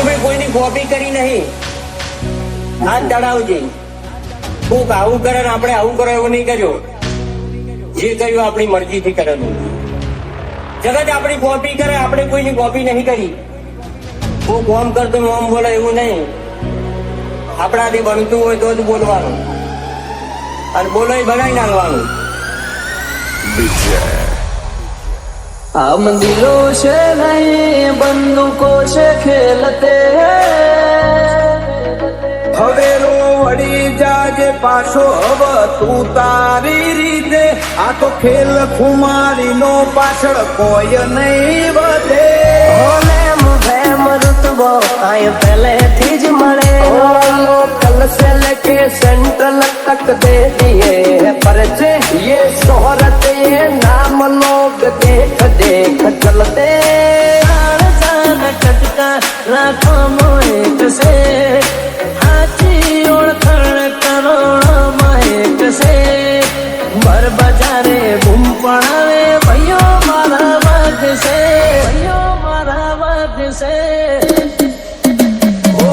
અમે કોઈની કોપી કરી નહીં. હાથ ચડાવજે. કોક આવું કરે ને આપણે આવું કરો એવું નહીં કર્યો. જે કર્યું આપણી મરજીથી કરેલું. જગત આપણી કોપી કરે, આપણે કોઈની કોપી નહીં કરી. કોક ઓમ કરતો ઓમ બોલે એવું નહીં. આપણાથી બનતું હોય તો જ બોલવાનું, અને બોલો બનાવી નાખવાનું. हम दिलों से नहीं बंदूकों से खेलते હવેરો વળી જાજે પાછો હવ તું તારી રીતે. આ તો ખેલ ખુમારી નો પાછળ કોઈ નહીં વધે. प्रेम रुतबो आए पहले थी મળે कल से लेके सेंट्रल तक दे दिए परचे ये शोहरत ये नाम लोग देख देख चलते टटका રાખો મોએક से हाथी ओळखण करोड़ों एक से भर बजारे बूम पड़ावे भैयो मारा वाग से भैयो मारा वाग से.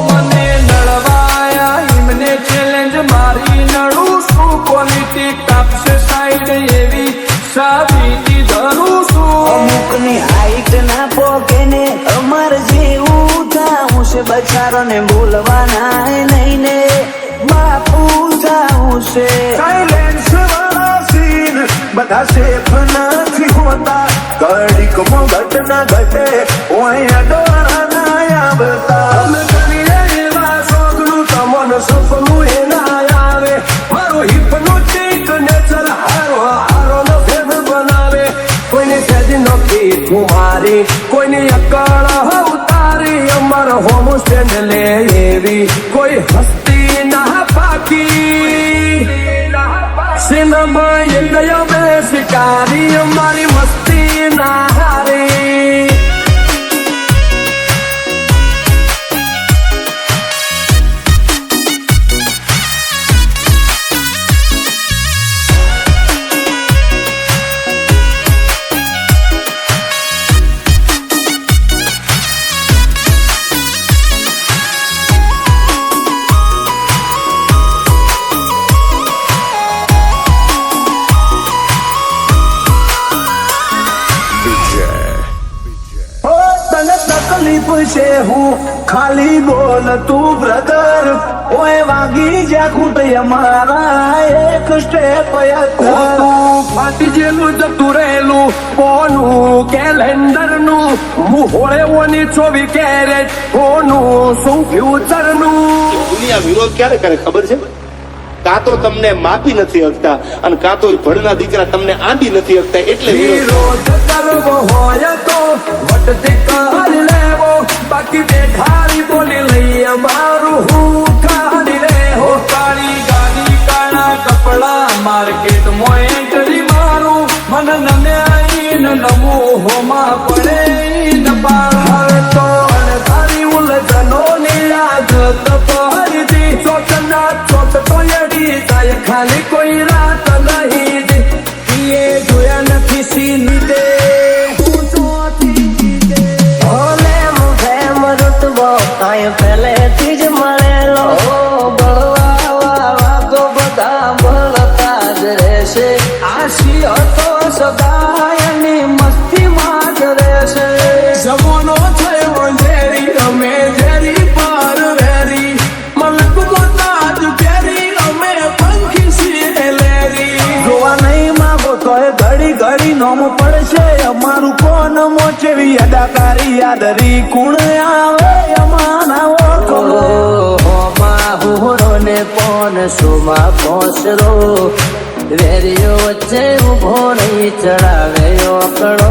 મને નડવાયા એમને ચેલેન્જ મારી નડું છું. ક્વોલિટી કાપશે સાઈડ એવી સાબિતી ધરું છું. અમુકની હાઈટ ના પોકે ને અમાર જેવું થાવું છે બચારો ને બોલવાના નહીં ને બાપુ થાવું છે. સાયલેન્સ વાળા સીન બધા સેફ નથી હોતા. ઘડીકમાં ઘટના ઘટે ઓય ડોળા ના આવતા. અમે કરીએ એવા શોખનું તમને સપનું એ ના આવે. મારું હિપ્નોટિક નેચર હારો હારો નો ફેર બનાવે. કોઈની સેજ નોખી કુમારી કોઈની અકળ ઉતારી. અમાર હોમ સ્ટેન્ડ લે એવી કોઈ હસ્તી ના પાકી. સિનેમા એ ગયો બે શિકારી અમારી મસ્તી ના હારી. તકલીફ છે હું ખાલી બોલ તું બ્રધર. ઓય વાગી જ્યાં ખૂટે અમારા એક સ્ટેપ તું ફાટી જેલું જતું રહેલું કોનું કેલેન્ડર નું. હું હોળે ઓની 24 કેરેટ કોનું શું ફ્યુચર નું. દુનિયા વિરોધ ક્યારે કરે ખબર છે? કાં તો તમને માપી નથી શકતા અને કાં તો ભણના દીકરા તમને આંટી નથી શકતા, એટલે વિરોધ કરવો હોય તો વટથી કરી લેવો. બાકી બેઠારી બોલી લઈ અમારું હું કાઢી લેવો. કાળી ગાડી કાળા કપડા માર્કેટમાં એન્ટ્રી મારું. મને નમ્યાઈ ન નમું હોમાં પડે ન પાર. હવે તો અણધારી ઉલઝનો ની આદત પડી. ચોટના ચોટ તો એડી જાય ખાલી કોઈ રાત નહીં. એ જોયા નથી સીની દે આય પહેલેથી જ મળેલો બળવા તો બધા બળતા જ રહેશે. આશી હતો સદાયની મસ્તીમાં જ રહેશે. જવાનો થયો ઝેરી અમે ઝેરી પર વેરી. મલક મોતાજ કેરી અમે પંખી છીએ લેરી. જોવા નહીં માંગો તોય ઘડી ઘડી નોમ પડશે અમારું. કોણ મોચેવી અદાકારી યાદરી કુણ આવે સોમાં પહોંચરો વેરીઓ વચ્ચે ઉભો નહીં ચડાવે ઓકડો.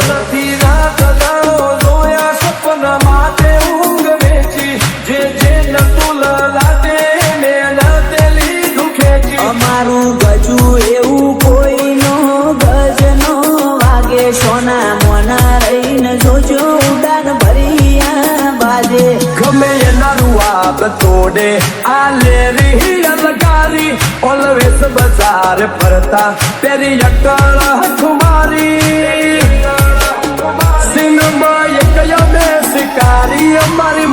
નથી રાત દાડો જોયા સપના માટે ઊંઘ વેચી. જે જે નતું લાટે ને નાતે લીધું ખેંચી. અમારું ગજુ એવું કોઈનો ગજ નો વાગે. સોના મોના રહીને જોજો ઉડાન ભરિયા બાજે. ગમે એના રૂઆબ તોડે આ લેરી અલગારી. ઓલવેસ બજાર ફરતા તેરી અકળ ખુમારી. સિનેમા એક બે શિકારી અમારી